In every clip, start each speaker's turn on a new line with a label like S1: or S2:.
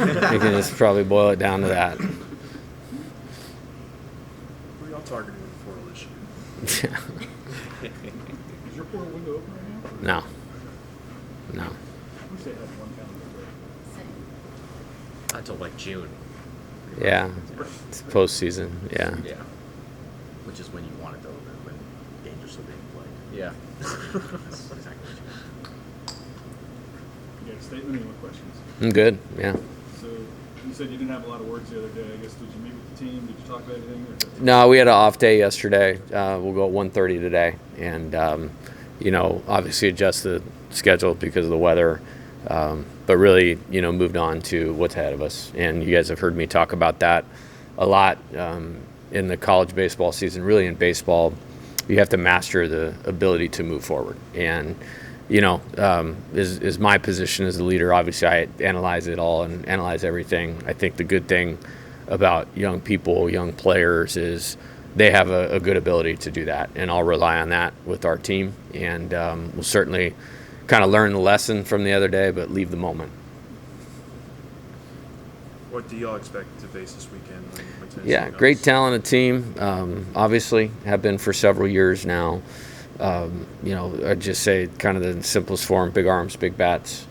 S1: You can just probably boil it down to that.
S2: Who are y'all targeting in the portal this year?
S3: Is your portal window open right now?
S1: No.
S3: We say have one calendar day.
S4: Until like June.
S1: Yeah. It's postseason. Yeah.
S4: Yeah. Which is when you want it to open, when games are still being played. Yeah. That's exactly what
S3: You got a statement? Any more questions?
S1: I'm good. Yeah.
S3: So you said you didn't have a lot of words the other day. I guess did you meet with the team? Did you talk about anything?
S1: No, we had an off day yesterday. We'll go at 1:30 today, and obviously adjust the schedule because of the weather. But really, moved on to what's ahead of us. And you guys have heard me talk about that a lot in the college baseball season. Really, in baseball, you have to master the ability to move forward. And is my position as a leader. Obviously, I analyze it all and analyze everything. I think the good thing about young people, young players, is they have a good ability to do that, and I'll rely on that with our team. And we'll certainly kind of learn the lesson from the other day, but leave the moment.
S2: What do y'all expect to face this weekend? when Tennessee
S1: Yeah,
S2: comes?
S1: great talented team. Obviously, have been for several years now. I'd just say kind of the simplest form: big arms, big bats.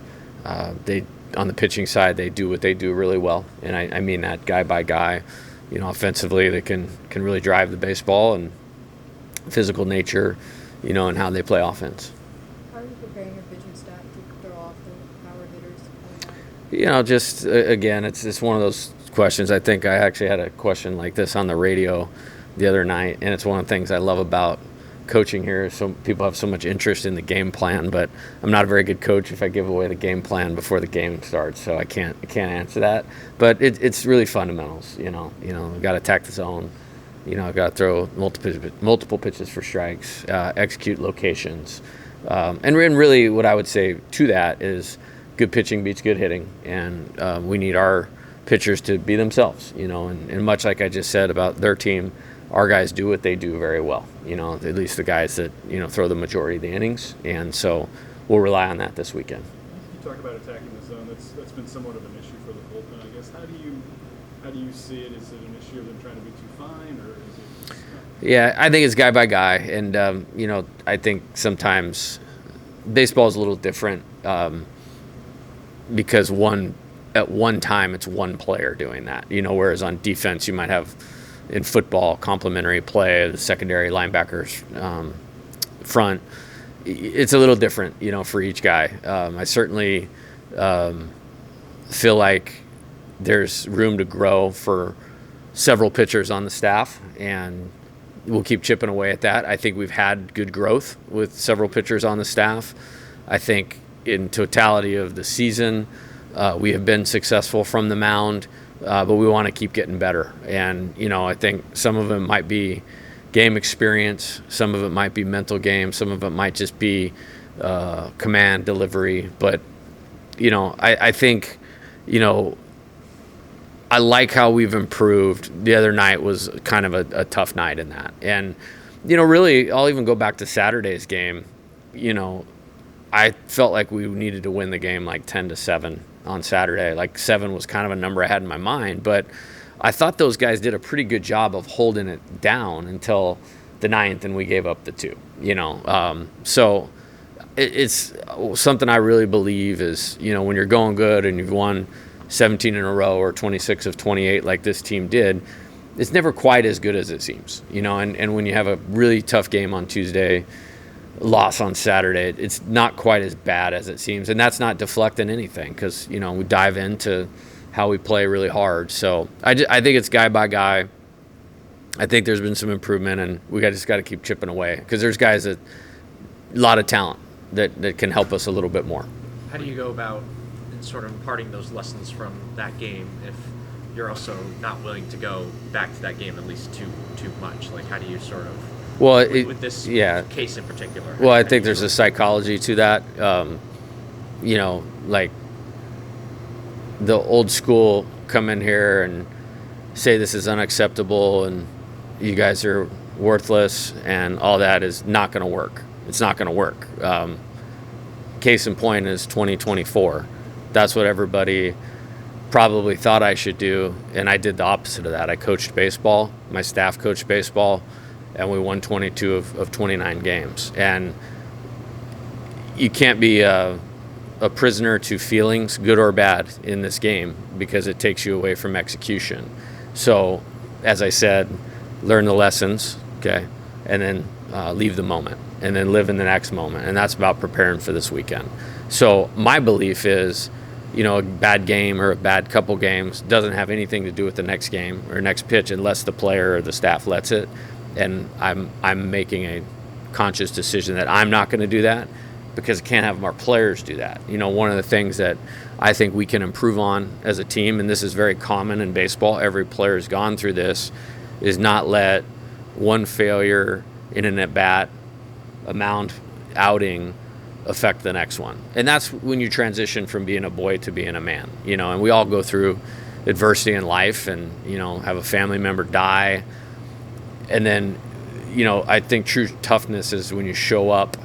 S1: They on the pitching side, they do what they do really well, and I mean that guy by guy. Offensively, they can really drive the baseball, and physical nature, and how they play offense.
S5: How are you preparing your pitching staff to throw off the power hitters coming out?
S1: Just again, it's one of those questions. I think I actually had a question like this on the radio the other night, and it's one of the things I love about coaching here. So people have so much interest in the game plan, but I'm not a very good coach if I give away the game plan before the game starts, so I can't answer that. But it's really fundamentals. I've got to attack the zone. I've got to throw multiple pitches for strikes, execute locations, and really what I would say to that is good pitching beats good hitting, and we need our pitchers to be themselves. And much like I just said about their team, our guys do what they do very well, at least the guys that, throw the majority of the innings. And so we'll rely on that this weekend.
S3: You talk about attacking the zone. That's been somewhat of an issue for the bullpen, I guess. How do you see it? Is it an issue of them trying to be too fine, or is it?
S1: Yeah, I think it's guy by guy. And, I think sometimes baseball is a little different because at one time it's one player doing that, whereas on defense you might have, in football, complementary play, the secondary linebackers front. It's a little different, for each guy. I certainly feel like there's room to grow for several pitchers on the staff, and we'll keep chipping away at that. I think we've had good growth with several pitchers on the staff. I think in totality of the season, we have been successful from the mound. But we want to keep getting better. And, I think some of it might be game experience. Some of it might be mental game. Some of it might just be command delivery. But, I think, I like how we've improved. The other night was kind of a tough night in that. And, really, I'll even go back to Saturday's game. I felt like we needed to win the game like 10-7. On Saturday. Like 7 was kind of a number I had in my mind, but I thought those guys did a pretty good job of holding it down until the 9th, and we gave up the 2. So it's something I really believe is, when you're going good and you've won 17 in a row or 26 of 28 like this team did, it's never quite as good as it seems. And when you have a really tough game on Tuesday, loss on Saturday, it's not quite as bad as it seems, and that's not deflecting anything because we dive into how we play really hard. So I think it's guy by guy. I think there's been some improvement, and we just got to keep chipping away because there's guys that a lot of talent that can help us a little bit more.
S4: How do you go about sort of imparting those lessons from that game if you're also not willing to go back to that game at least too much? Like, how do you sort of with this case in particular?
S1: Well, I think there's a psychology to that. Like the old school come in here and say this is unacceptable and you guys are worthless and all that is not going to work. It's not going to work. Case in point is 2024. That's what everybody probably thought I should do, and I did the opposite of that. I coached baseball. My staff coached baseball, and we won 22 of 29 games. And you can't be a prisoner to feelings, good or bad, in this game because it takes you away from execution. So, as I said, learn the lessons, okay, and then leave the moment, and then live in the next moment. And that's about preparing for this weekend. So my belief is, a bad game or a bad couple games doesn't have anything to do with the next game or next pitch unless the player or the staff lets it. And I'm making a conscious decision that I'm not going to do that because I can't have our players do that. One of the things that I think we can improve on as a team, and this is very common in baseball, every player's gone through this, is not let one failure in an at-bat, a mound outing, affect the next one. And that's when you transition from being a boy to being a man, and we all go through adversity in life and, have a family member die. And then, I think true toughness is when you show up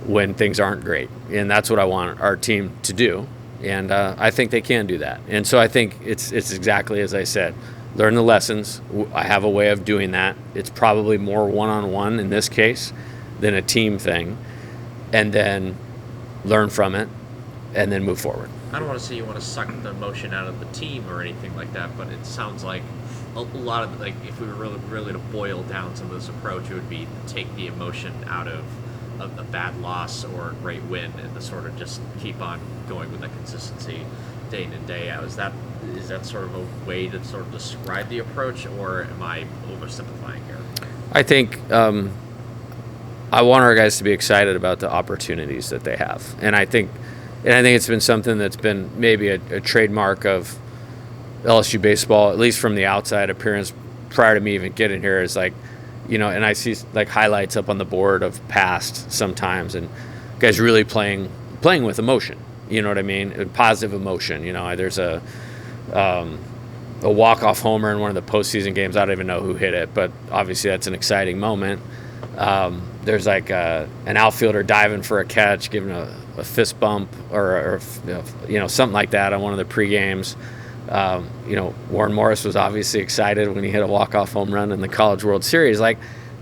S1: when things aren't great. And that's what I want our team to do. And I think they can do that. And so I think it's exactly as I said, learn the lessons. I have a way of doing that. It's probably more one-on-one in this case than a team thing. And then learn from it, and then move forward.
S4: I don't want to say you want to suck the emotion out of the team or anything like that, but it sounds like a lot of, if we were really to boil down some of this approach, it would be to take the emotion out of a bad loss or a great win and to sort of just keep on going with that consistency day in and day out. Is that sort of a way to sort of describe the approach, or am I oversimplifying here?
S1: I think I want our guys to be excited about the opportunities that they have. And I think it's been something that's been maybe a trademark of LSU baseball, at least from the outside appearance prior to me even getting here, is and I see highlights up on the board of past sometimes, and guys really playing with emotion, you know what I mean? Positive emotion. There's a walk-off homer in one of the postseason games. I don't even know who hit it, but obviously that's an exciting moment. There's an outfielder diving for a catch, giving a fist bump or something like that on one of the pre-games. Warren Morris was obviously excited when he hit a walk-off home run in the College World Series.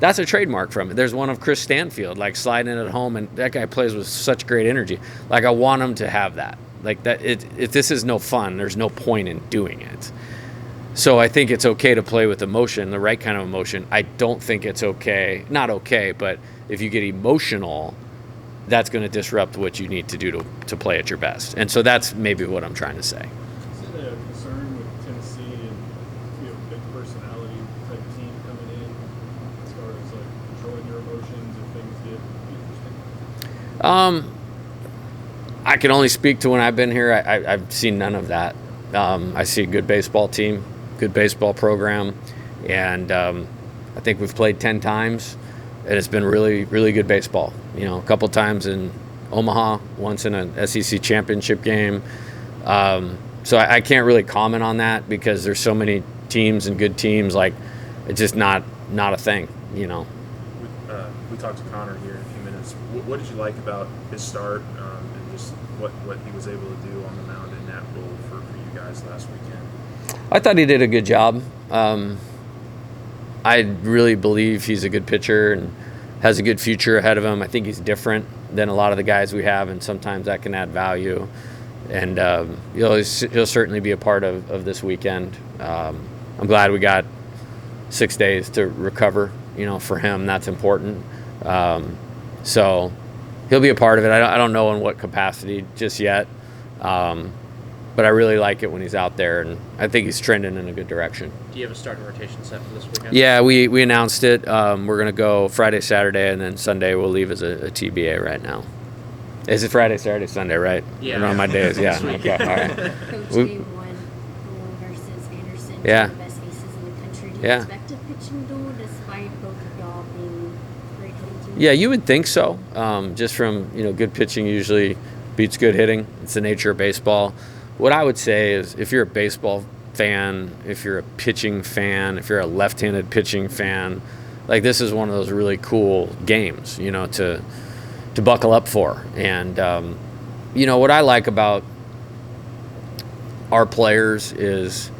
S1: That's a trademark from it. There's one of Chris Stanfield, sliding it at home, and that guy plays with such great energy. I want him to have that. If this is no fun, there's no point in doing it. So I think it's okay to play with emotion, the right kind of emotion. I don't think it's okay, not okay, but if you get emotional, that's going to disrupt what you need to do to play at your best. And so that's maybe what I'm trying to say.
S3: Is it a concern with Tennessee and big personality type team coming in as far as controlling your emotions if things get interesting?
S1: I can only speak to when I've been here. I've seen none of that. I see a good baseball team, good baseball program, and I think we've played 10 times, and it's been really, really good baseball. A couple times in Omaha, once in an SEC championship game. So I can't really comment on that because there's so many teams and good teams. It's just not a thing,
S2: We talked to Connor here in a few minutes. What did you like about his start and just what he was able to do on the mound in that role for you guys last weekend?
S1: I thought he did a good job. I really believe he's a good pitcher and has a good future ahead of him. I think he's different than a lot of the guys we have, and sometimes that can add value. And he'll certainly be a part of this weekend. I'm glad we got 6 days to recover. For him, that's important. So he'll be a part of it. I don't know in what capacity just yet. But I really like it when he's out there, and I think he's trending in a good direction.
S4: Do you have a starting rotation set for this weekend?
S1: Yeah, we announced it. We're going to go Friday, Saturday, and then Sunday we'll leave as a TBA right now. Is it Friday, Saturday, Sunday, right?
S4: Yeah.
S1: On my days, yeah. Okay, all right.
S6: Coach Game 1 versus Anderson,
S1: Yeah.
S6: two of the best aces in the country. Do you
S1: Yeah.
S6: expect a pitching duel despite both of y'all being great hitting teams?
S1: Yeah, you would think so. Just from, good pitching usually beats good hitting. It's the nature of baseball. What I would say is if you're a baseball fan, if you're a pitching fan, if you're a left-handed pitching fan, this is one of those really cool games, to buckle up for. And, what I like about our players is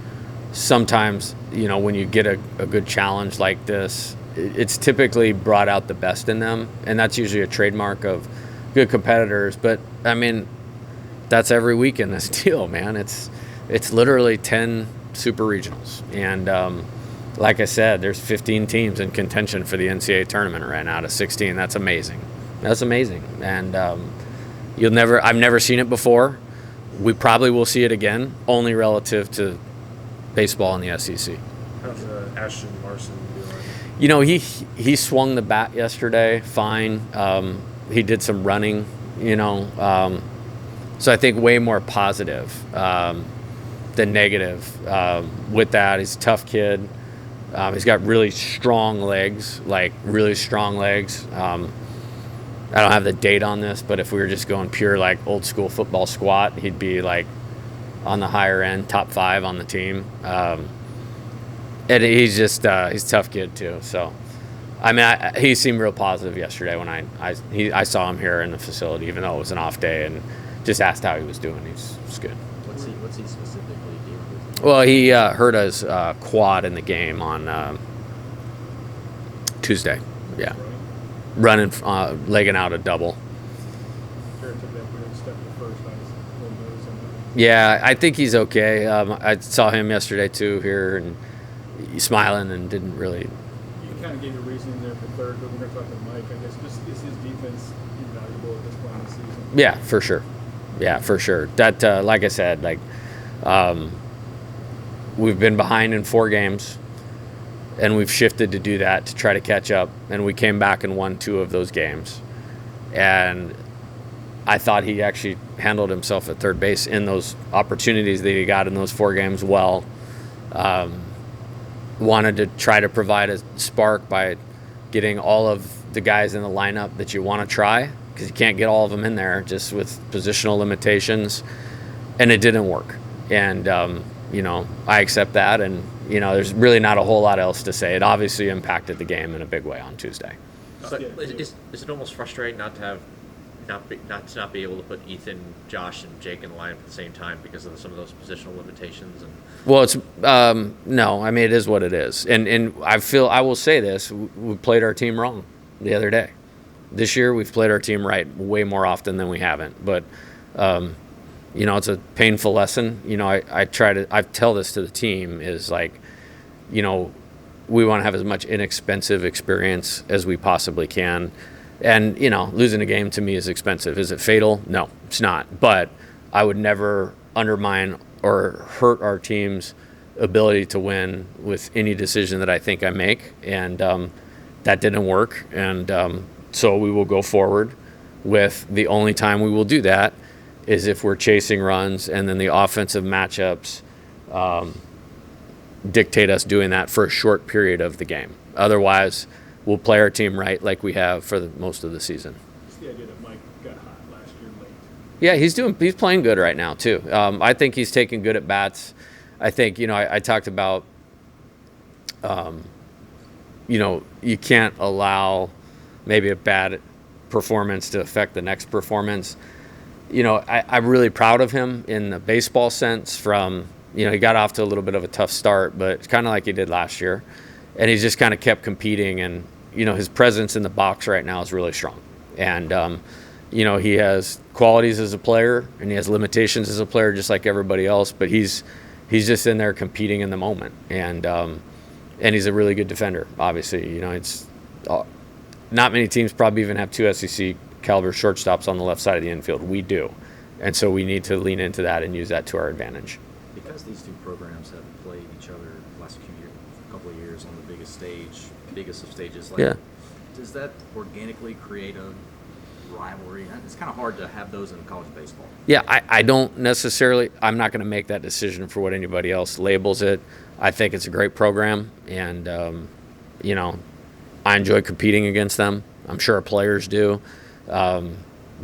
S1: sometimes, when you get a good challenge like this, it's typically brought out the best in them, and that's usually a trademark of good competitors. But I mean, that's every week in this deal, man. It's literally 10 super regionals, and like I said, there's 15 teams in contention for the NCAA tournament right now out of 16. That's amazing. And I've never seen it before. We probably will see it again, only relative to baseball in the SEC.
S2: How's Ashton Larson doing?
S1: He swung the bat yesterday fine. He did some running, so I think way more positive than negative with that. He's a tough kid. He's got really strong legs. I don't have the date on this, but if we were just going pure like old school football squat, he'd be like on the higher end, top 5 on the team. And he's just he's a tough kid too. So, I mean, he seemed real positive yesterday when I saw him here in the facility, even though it was an off day, and just asked how he was doing. He's good.
S7: What's he specifically dealing with?
S1: Well, he hurt his quad in the game on Tuesday. Yeah, running, legging out a double. Yeah, I think he's okay. I saw him yesterday too here, and he's smiling and didn't really.
S3: You kind of gave a reasoning there for third, but we're going to talk to Mike. I guess just is his defense invaluable at this point in the season?
S1: Yeah, for sure. That, like I said, we've been behind in 4 games, and we've shifted to do that to try to catch up. And we came back and won 2 of those games, and I thought he actually handled himself at third base in those opportunities that he got in those 4 games well. Wanted to try to provide a spark by getting all of the guys in the lineup that you want to try, because you can't get all of them in there just with positional limitations, and it didn't work. And, I accept that, and, there's really not a whole lot else to say. It obviously impacted the game in a big way on Tuesday.
S4: But is it almost frustrating not to be able to put Ethan, Josh, and Jake in the lineup at the same time because of some of those positional limitations?
S1: Well, it's no. I mean, it is what it is, and I will say this: we played our team wrong the other day. This year, we've played our team right way more often than we haven't. But it's a painful lesson. I tell this to the team is like, we want to have as much inexpensive experience as we possibly can. And, losing a game to me is expensive. Is it fatal? No, it's not. But I would never undermine or hurt our team's ability to win with any decision that I think I make. And that didn't work. And so we will go forward with the only time we will do that is if we're chasing runs, and then the offensive matchups dictate us doing that for a short period of the game. Otherwise, we'll play our team right like we have for most of the season.
S3: It's the idea that Mike got hot last year late.
S1: Yeah, he's playing good right now too. I think he's taking good at bats. I think, I talked about, you can't allow maybe a bad performance to affect the next performance. I'm really proud of him in the baseball sense from, he got off to a little bit of a tough start, but it's kind of like he did last year. And he's just kind of kept competing, and, his presence in the box right now is really strong. And, he has qualities as a player, and he has limitations as a player just like everybody else, but he's just in there competing in the moment. And he's a really good defender, obviously. It's not many teams probably even have 2 SEC caliber shortstops on the left side of the infield. We do. And so we need to lean into that and use that to our advantage.
S7: Because these 2 programs have played each other the last couple of years on the biggest of stages, does that organically create a rivalry? It's kind of hard to have those in college baseball.
S1: Yeah, I don't necessarily. I'm not going to make that decision for what anybody else labels it. I think it's a great program, and I enjoy competing against them. I'm sure our players do, but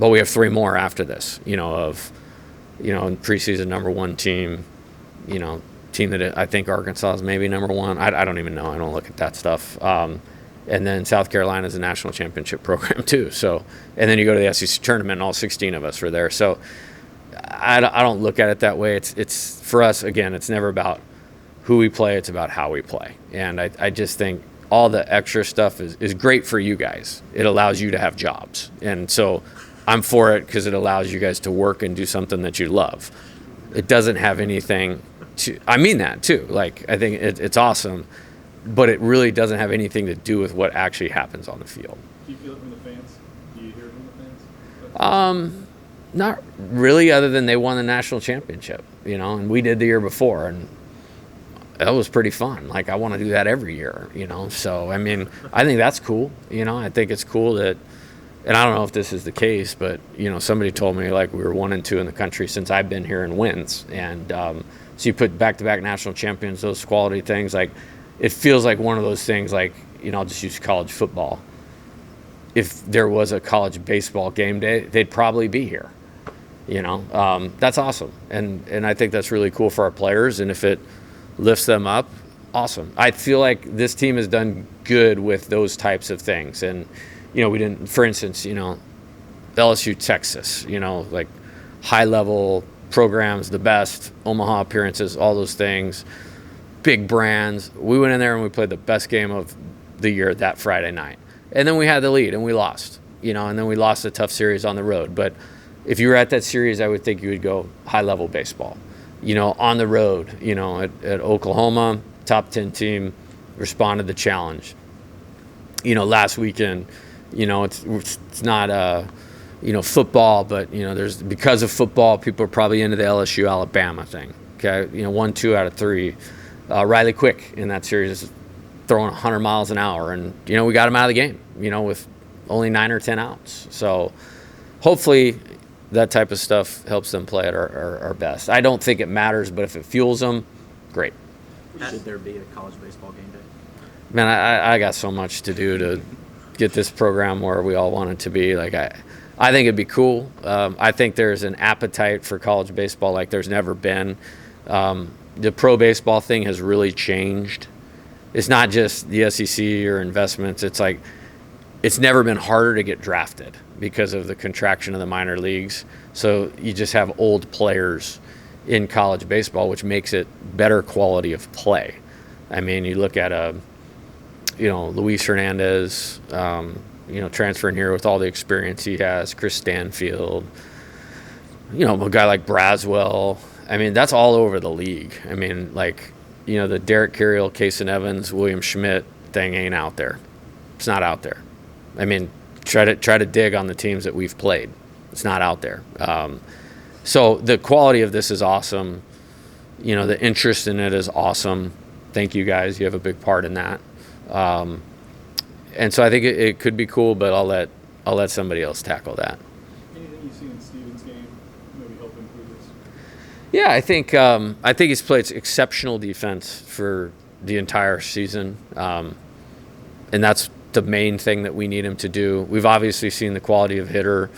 S1: we have 3 more after this. In preseason #1 team. Team that I think Arkansas is maybe #1. I don't even know. I don't look at that stuff. And then South Carolina is a national championship program too. So, and then you go to the SEC tournament, and all 16 of us were there. So, I don't look at it that way. It's for us, again, it's never about who we play, it's about how we play. And I just think all the extra stuff is great for you guys. It allows you to have jobs. And so I'm for it because it allows you guys to work and do something that you love. It doesn't have anything to, I mean that too. Like, I think it's awesome, but it really doesn't have anything to do with what actually happens on the field.
S3: Do you feel it from the fans? Do you hear it from the fans?
S1: Not really, other than they won the national championship, and we did the year before, and that was pretty fun. Like, I want to do that every year, So, I mean, I think that's cool. I think it's cool that, and I don't know if this is the case, but, somebody told me, like, we were 1-2 in the country since I've been here in wins. And so you put back-to-back national champions, those quality things, like, it feels like one of those things, like, I'll just use college football. If there was a college baseball game day, they'd probably be here. That's awesome. And I think that's really cool for our players. And if it lifts them up, awesome. I feel like this team has done good with those types of things. And, we didn't, for instance, LSU, Texas, like high-level programs, the best, Omaha appearances, all those things, big brands. We went in there and we played the best game of the year that Friday night. And then we had the lead and we lost, and then we lost a tough series on the road. But if you were at that series, I would think you would go high-level baseball. On the road, at Oklahoma, top 10 team, responded to the challenge. Last weekend, it's not football, but there's, because of football, people are probably into the LSU Alabama thing. Okay, 1-2 out of 3. Riley Quick in that series is throwing 100 miles an hour, and we got him out of the game. With only 9 or 10 outs. So hopefully that type of stuff helps them play at our best. I don't think it matters, but if it fuels them, great.
S7: Should there be a college baseball game day?
S1: Man, I got so much to do to get this program where we all want it to be. Like, I think it'd be cool. I think there's an appetite for college baseball like there's never been. The pro baseball thing has really changed. It's not just the SEC or investments. It's like, it's never been harder to get drafted because of the contraction of the minor leagues. So you just have old players in college baseball, which makes it better quality of play. I mean, you look at Luis Hernandez, transferring here with all the experience he has, Chris Stanfield, a guy like Braswell. I mean, that's all over the league. I mean, like, the Derek Carriel, Kason Evans, William Schmidt thing ain't out there. It's not out there. I mean, try to dig on the teams that we've played. It's not out there. So the quality of this is awesome. The interest in it is awesome. Thank you guys. You have a big part in that. And so I think it could be cool, but I'll let somebody else tackle that.
S3: Anything you see in Steven's game maybe help improve this?
S1: Yeah, I think he's played exceptional defense for the entire season, and that's the main thing that we need him to do. We've obviously seen the quality of hitter,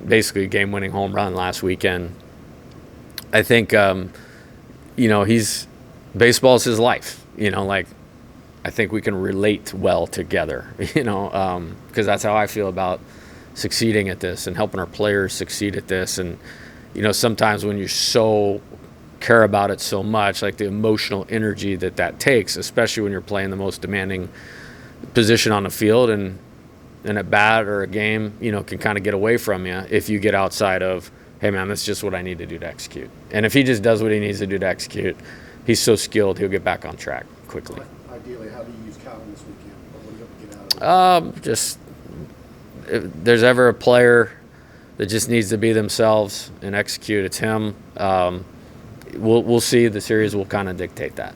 S1: basically game-winning home run last weekend. I think, baseball's his life. I think we can relate well together. Because that's how I feel about succeeding at this and helping our players succeed at this. And sometimes when you so care about it so much, like the emotional energy that takes, especially when you're playing the most demanding position on the field, and a bat or a game, can kind of get away from you if you get outside of, hey man, that's just what I need to do to execute. And if he just does what he needs to do to execute, he's so skilled, he'll get back on track quickly.
S8: Ideally, how do you use Calvin this weekend? What do you hope to get out of it?
S1: Just, if there's ever a player that just needs to be themselves and execute, it's him. We'll see. The series will kind of dictate that.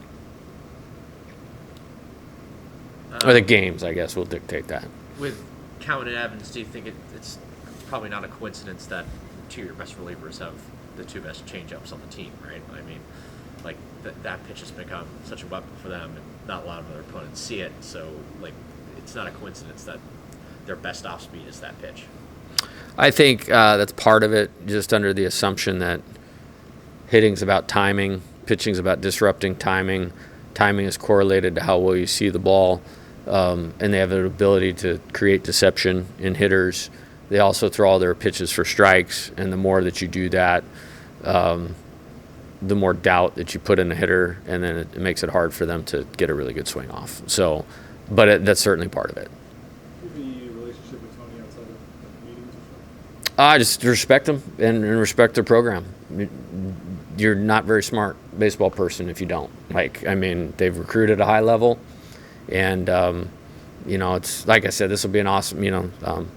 S1: Or the games, I guess, will dictate that.
S4: With Cowan and Evans, do you think it's probably not a coincidence that two of your best relievers have the two best changeups on the team, right? I mean, like, that pitch has become such a weapon for them, and not a lot of other opponents see it. So, like, it's not a coincidence that their best off speed is that pitch.
S1: I think that's part of it, just under the assumption that hitting's about timing, pitching's about disrupting timing. Timing is correlated to how well you see the ball, and they have the ability to create deception in hitters. they also throw all their pitches for strikes, and the more that you do that, the more doubt that you put in the hitter, and then it makes it hard for them to get a really good swing off. So, but that's certainly part of it.
S3: Do you have any relationship with Tony outside of meetings or something?
S1: I just respect them and respect their program. You're not very smart baseball person if you don't. Like, I mean, they've recruited at a high level, and it's like I said, this will be an awesome.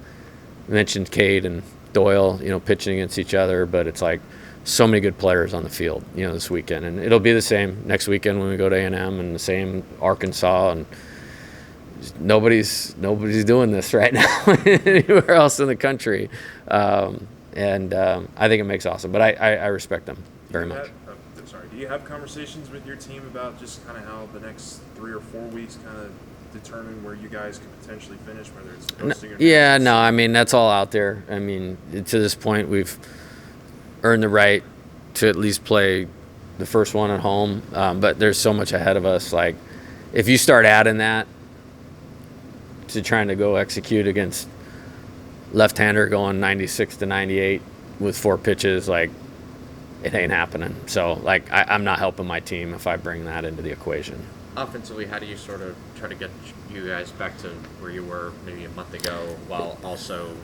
S1: Mentioned Cade and Doyle, pitching against each other, but it's like so many good players on the field, this weekend, and it'll be the same next weekend when we go to A&M, and the same Arkansas, and nobody's doing this right now anywhere else in the country, and I think it makes awesome. But I respect them very much.
S2: Do you have conversations with your team about just kind of how the next 3 or 4 weeks kind of determine where you guys could potentially finish, whether it's hosting or
S1: no, I mean, that's all out there. I mean, to this point, we've earned the right to at least play the first one at home, but there's so much ahead of us. Like, if you start adding that to trying to go execute against left-hander going 96 to 98 with 4 pitches, like, it ain't happening. So, like, I'm not helping my team if I bring that into the equation.
S4: Offensively, how do you sort of try to get you guys back to where you were maybe a month ago, while also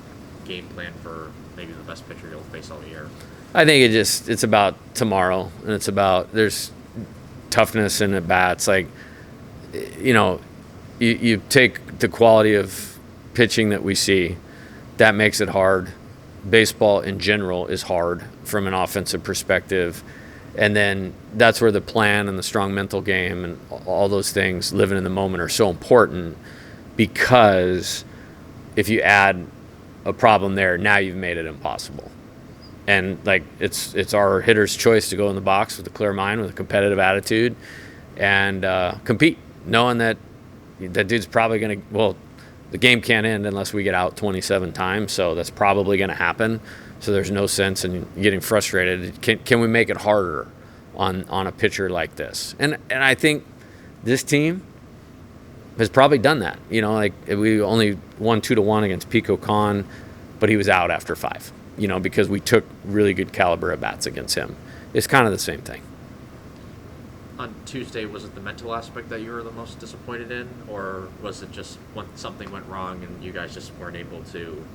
S4: game plan for maybe the best pitcher you'll face all year?
S1: I think it's about tomorrow, and it's about there's toughness in at bats. Like, you take the quality of pitching that we see, that makes it hard. Baseball in general is hard from an offensive perspective. And then that's where the plan and the strong mental game and all those things, living in the moment, are so important, because if you add a problem there, now you've made it impossible. And, like, it's our hitter's choice to go in the box with a clear mind, with a competitive attitude, and compete, knowing that dude's probably going to – the game can't end unless we get out 27 times, so that's probably going to happen. So there's no sense in getting frustrated. Can we make it harder on a pitcher like this? And I think this team has probably done that. Like, we only won 2-1 against Pico Khan, but he was out after 5. Because we took really good caliber at bats against him. It's kind of the same thing.
S4: On Tuesday, was it the mental aspect that you were the most disappointed in, or was it just when something went wrong and you guys just weren't able to,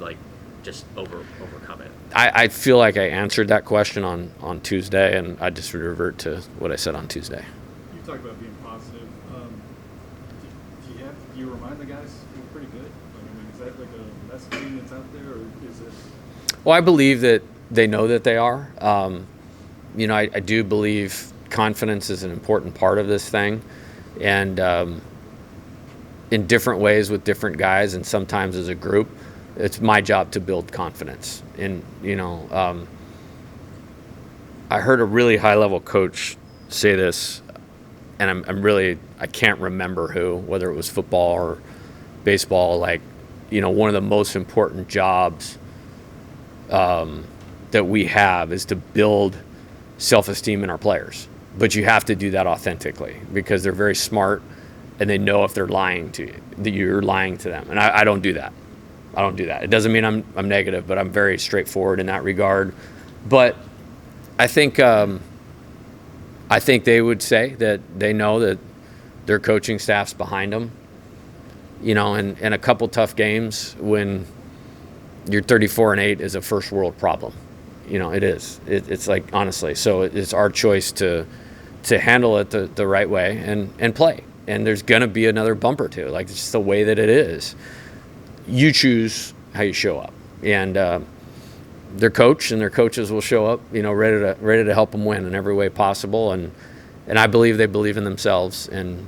S4: like, just overcome it?
S1: I feel like I answered that question on Tuesday, and I just would revert to what I said on Tuesday.
S3: You talked about being positive. Do you remind the guys you're pretty good? Like, I mean, is that like a messaging that's out there, or is it?
S1: Well, I believe that they know that they are. I do believe confidence is an important part of this thing, and in different ways with different guys, and sometimes as a group, it's my job to build confidence. And I heard a really high-level coach say this, and I can't remember who, whether it was football or baseball. Like, one of the most important jobs that we have is to build self-esteem in our players. But you have to do that authentically, because they're very smart, and they know if they're lying to you, that you're lying to them. And I don't do that. It doesn't mean I'm negative, but I'm very straightforward in that regard. But I think they would say that they know that their coaching staff's behind them. And a couple tough games when you're 34-8 is a first world problem. It is. It's like, honestly. So it's our choice to handle it the right way and play. And there's going to be another bump or two. Like, it's just the way that it is. You choose how you show up. And their coach and their coaches will show up, ready to help them win in every way possible. And I believe they believe in themselves. And,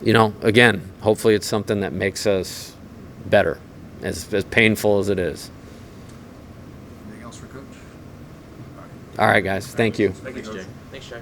S1: again, hopefully it's something that makes us better, as painful as it is.
S7: Anything else for Coach?
S1: All right, guys. Thank you.
S2: Thank you, Coach.
S4: Thanks, Jay.